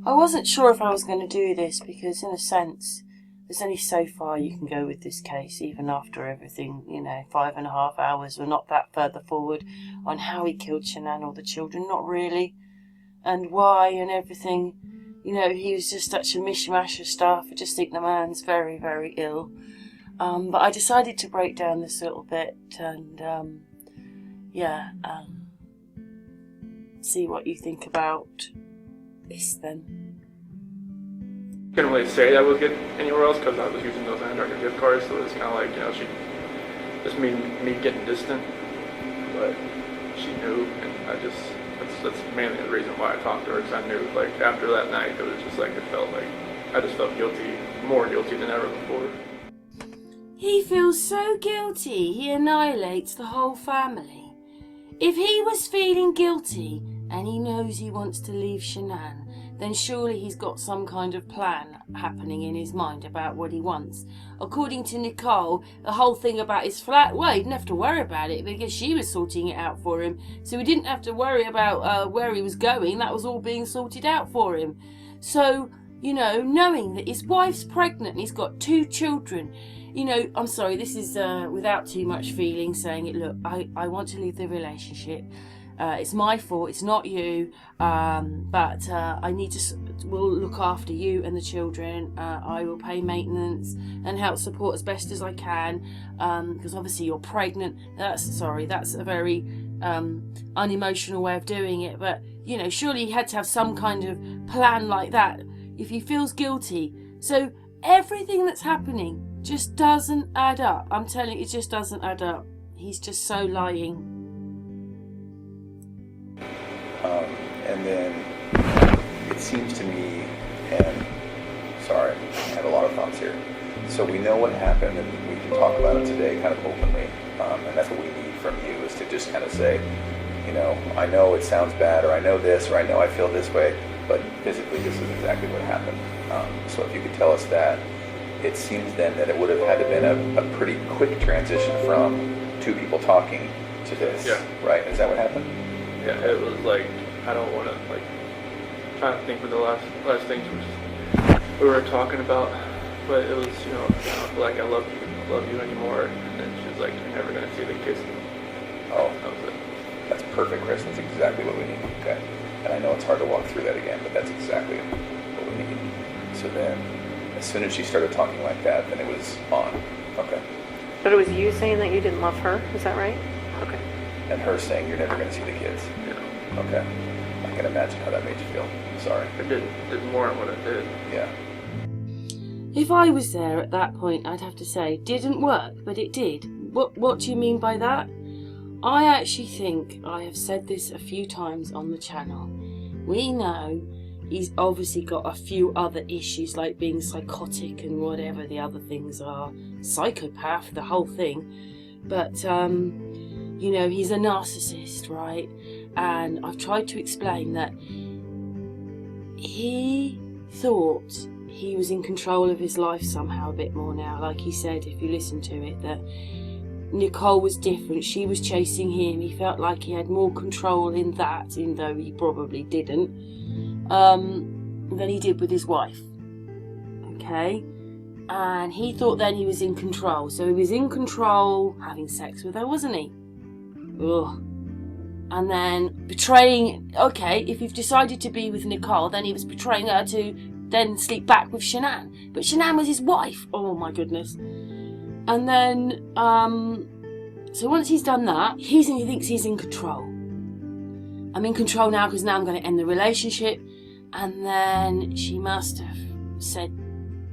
I wasn't sure if I was going to do this because, in a sense, there's only so far you can go with this case, even after everything, 5.5 hours. We're not that further forward on how he killed Shanann or the children, not really, and why and everything. He was just such a mishmash of stuff. I just think the man's very, very ill. But I decided to break down this little bit and, see what you think about this then. Couldn't really say that we'll get anywhere else because I was using those Antarctica gift cards, so it's kind of like, she just me getting distant, but she knew, and that's mainly the reason why I talked to her, because I knew, after that night, it was just it felt like I just felt guilty, more guilty than ever before. He feels so guilty, he annihilates the whole family. If he was feeling guilty and he knows he wants to leave Shanann, then surely he's got some kind of plan happening in his mind about what he wants. According to Nicole, the whole thing about his flat, well, he didn't have to worry about it because she was sorting it out for him. So he didn't have to worry about where he was going. That was all being sorted out for him. So, knowing that his wife's pregnant and he's got 2 children, I'm sorry, this is without too much feeling saying it, look, I want to leave the relationship. It's my fault, it's not you, but I need to, will look after you and the children. I will pay maintenance and help support as best as I can, because obviously you're pregnant. That's a very unemotional way of doing it, but surely he had to have some kind of plan like that if he feels guilty. So everything that's happening just doesn't add up. I'm telling you, it just doesn't add up. He's just so lying. And then it seems to me, and sorry, I have a lot of thoughts here. So we know what happened, and we can talk about it today kind of openly, and that's what we need from you, is to just kind of say, I know it sounds bad, or I know this, or I know I feel this way, but physically this is exactly what happened. So if you could tell us that, it seems then that it would have had to have been a pretty quick transition from 2 people talking to this, right? Is that what happened? Yeah, it was I don't want to, trying to think of the last things we were talking about, but it was, I don't feel like I love you anymore, and then she was like, you're never going to see the kids. Oh, that was it. That's perfect, Chris. That's exactly what we need. Okay. And I know it's hard to walk through that again, but that's exactly what we need. So then, as soon as she started talking like that, then it was on. Okay. But it was you saying that you didn't love her, is that right? Okay. And her saying you're never going to see the kids. Yeah. Okay. I can imagine how that made you feel. Sorry. It did more than what it did. Yeah. If I was there at that point, I'd have to say, didn't work, but it did. What do you mean by that? I actually think I have said this a few times on the channel. We know he's obviously got a few other issues, like being psychotic and whatever the other things are. Psychopath, the whole thing. But, he's a narcissist, right? And I've tried to explain that he thought he was in control of his life somehow a bit more now. Like he said, if you listen to it, that Nicole was different. She was chasing him. He felt like he had more control in that, even though he probably didn't, than he did with his wife. Okay? And he thought then he was in control. So he was in control having sex with her, wasn't he? Ugh. And then betraying, okay, if you've decided to be with Nicole, then he was betraying her to then sleep back with Shanann. But Shanann was his wife. Oh my goodness. And then, so once he's done that, he thinks he's in control. I'm in control now because now I'm going to end the relationship. And then she must have said,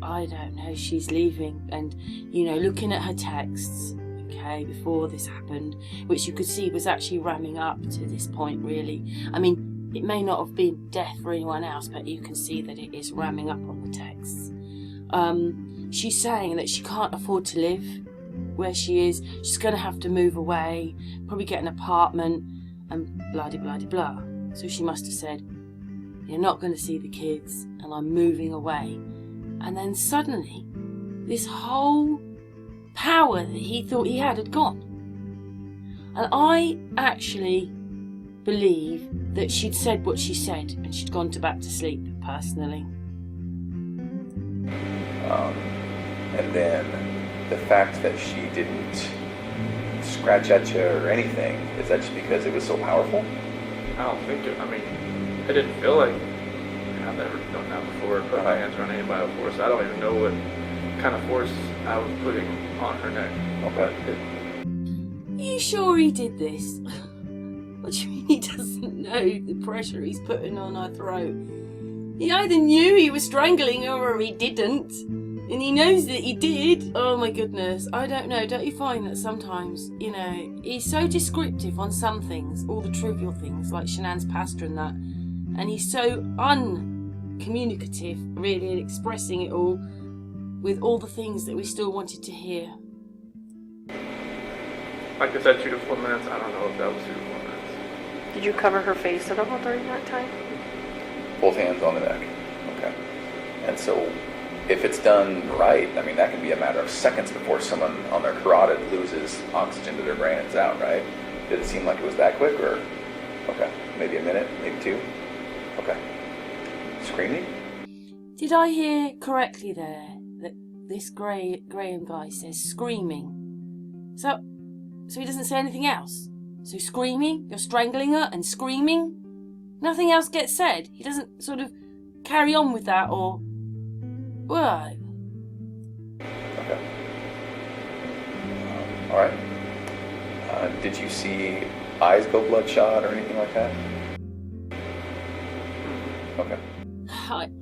I don't know, she's leaving. And, looking at her texts, okay, before this happened, which you could see was actually ramming up to this point, really. I mean, it may not have been death for anyone else, but you can see that it is ramming up on the texts. She's saying that she can't afford to live where she is. She's going to have to move away, probably get an apartment, and blah-de-blah-de-blah. So she must have said, you're not going to see the kids, and I'm moving away. And then suddenly, this whole power that he thought he had gone. And I actually believe that she'd said what she said and she'd gone back to sleep, personally. And then the fact that she didn't scratch at you or anything, is that just because it was so powerful? I don't think it, I mean, I didn't feel like, I've never done that before, put my hands around anybody before, so I don't even know what kind of force I was putting on her neck. Okay. Are you sure he did this? What do you mean he doesn't know the pressure he's putting on her throat? He either knew he was strangling her or he didn't. And he knows that he did. Oh my goodness. I don't know. Don't you find that sometimes, you know, he's so descriptive on some things, all the trivial things like Shanann's pastor and that. And he's so uncommunicative, really, in expressing it all with all the things that we still wanted to hear. Like I said, 2 to 4 minutes. I don't know if that was 2 to 4 minutes. Did you cover her face at all during that time? Both hands on the neck. Okay. And so if it's done right, I mean, that can be a matter of seconds before someone on their carotid loses oxygen to their brain and it's out, right? Did it seem like it was that quick, or? Okay. Maybe a minute, maybe 2? Okay. Screaming? Did I hear correctly there that this Graham guy says screaming? So he doesn't say anything else? So screaming? You're strangling her and screaming? Nothing else gets said? He doesn't sort of carry on with that, or... Whoa. Okay. All right. Did you see eyes go bloodshot or anything like that? Okay.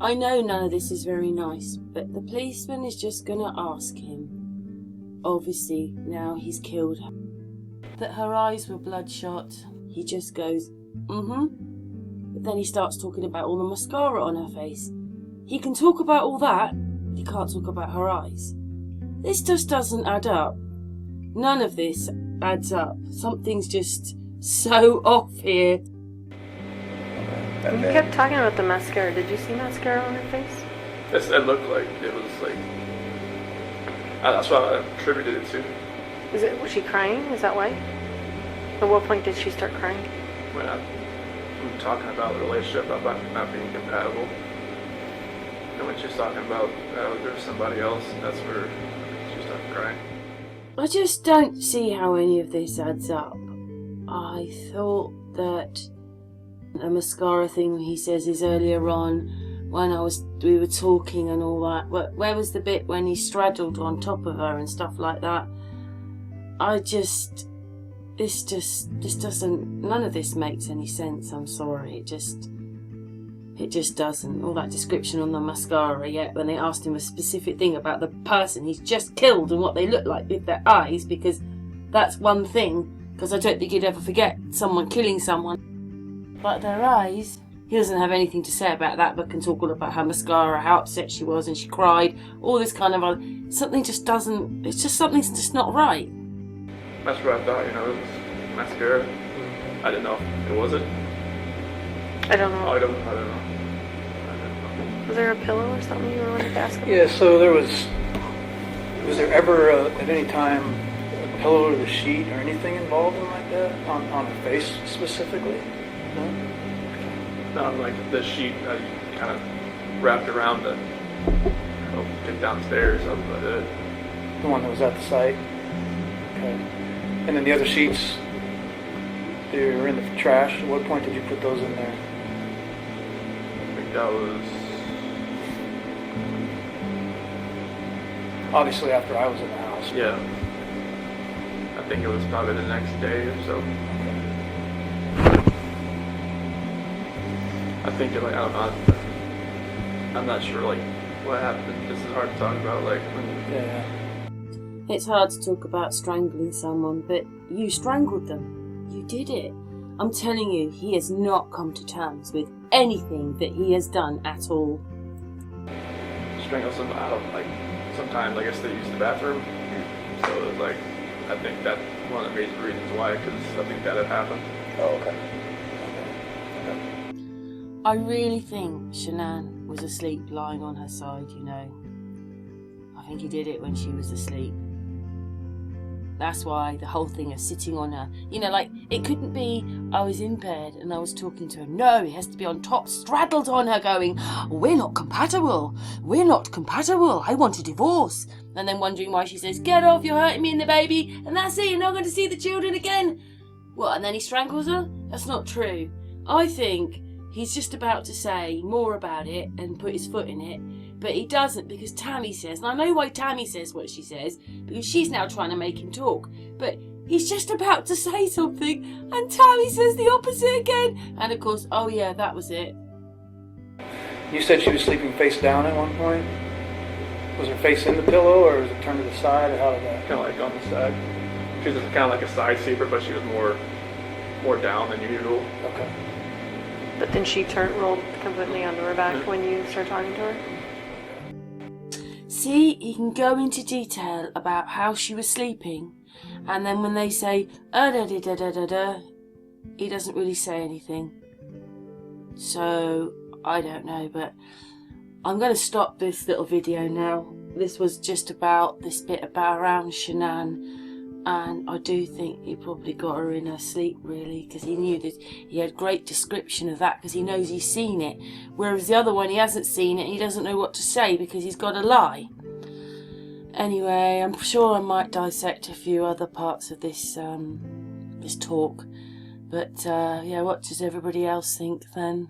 I know none of this is very nice, but the policeman is just going to ask him, obviously now he's killed her, that her eyes were bloodshot. He just goes, But then he starts talking about all the mascara on her face. He can talk about all that, but he can't talk about her eyes. This just doesn't add up. None of this adds up. Something's just so off here. And You then, kept talking about the mascara. Did you see mascara on her face? It looked like it was like, that's what I attributed it to. Was she crying? Is that why? At what point did she start crying? When I'm talking about the relationship about not being compatible. And when she's talking about there's somebody else, that's where she started crying. I just don't see how any of this adds up. I thought that the mascara thing he says is earlier on when we were talking and all that. But where was the bit when he straddled on top of her and stuff like that? This doesn't, none of this makes any sense. I'm sorry. It just doesn't. All that description on the mascara, yet when they asked him a specific thing about the person he's just killed and what they look like with their eyes, because that's one thing, because I don't think he'd ever forget someone killing someone. But their eyes, he doesn't have anything to say about that, but can talk all about her mascara, how upset she was and she cried, all this kind of, something just doesn't, it's just something's just not right. That's what I thought, it was mascara. I didn't know if it was it. I don't know. I don't know. Was there a pillow or something you wanted to ask about? Yeah, so was there ever at any time a pillow or the sheet or anything involved in like that on her face specifically? No? No, like the sheet I kind of wrapped around to help get downstairs. That was it. The one that was at the site? Okay. And then the other sheets, they were in the trash. At what point did you put those in there? I think that was Obviously after I was in the house. yeah. I think it was probably the next day or so. I think it, like, I don't know. I'm not sure like what happened. This is hard to talk about. Like when Yeah. It's hard to talk about strangling someone, but you strangled them. You did it. I'm telling you, he has not come to terms with anything that he has done at all. strangle someone, I don't like. Sometimes I guess they use the bathroom, so it was like I think that's one of the major reasons why, because I think that had happened. Oh, okay. I really think Shanann was asleep, lying on her side, I think he did it when she was asleep. That's why the whole thing of sitting on her, you know, like, it couldn't be I was in bed and I was talking to her. No, it has to be on top, straddled on her, going, we're not compatible, I want a divorce. And then wondering why she says, get off, you're hurting me and the baby, and that's it, you're not going to see the children again. What, and then he strangles her? That's not true. I think he's just about to say more about it and put his foot in it, but he doesn't, because Tammy says, and I know why Tammy says what she says, because she's now trying to make him talk, but he's just about to say something, and Tammy says the opposite again, and of course, oh yeah, that was it. You said she was sleeping face down at one point? Was her face in the pillow, or was it turned to the side, or how did that? Kind of like on the side. She was kind of like a side sleeper, but she was more down than usual. Okay. But then she rolled completely onto her back when you started talking to her? See, he can go into detail about how she was sleeping, and then when they say, da-da-da-da-da-da, he doesn't really say anything. So, I don't know, but I'm going to stop this little video now. This was just about this bit about around Shanann, and I do think he probably got her in her sleep, really, because he knew that he had great description of that, because he knows he's seen it, whereas the other one, he hasn't seen it, and he doesn't know what to say because he's got to lie. Anyway, I'm sure I might dissect a few other parts of this this talk, but yeah, what does everybody else think then?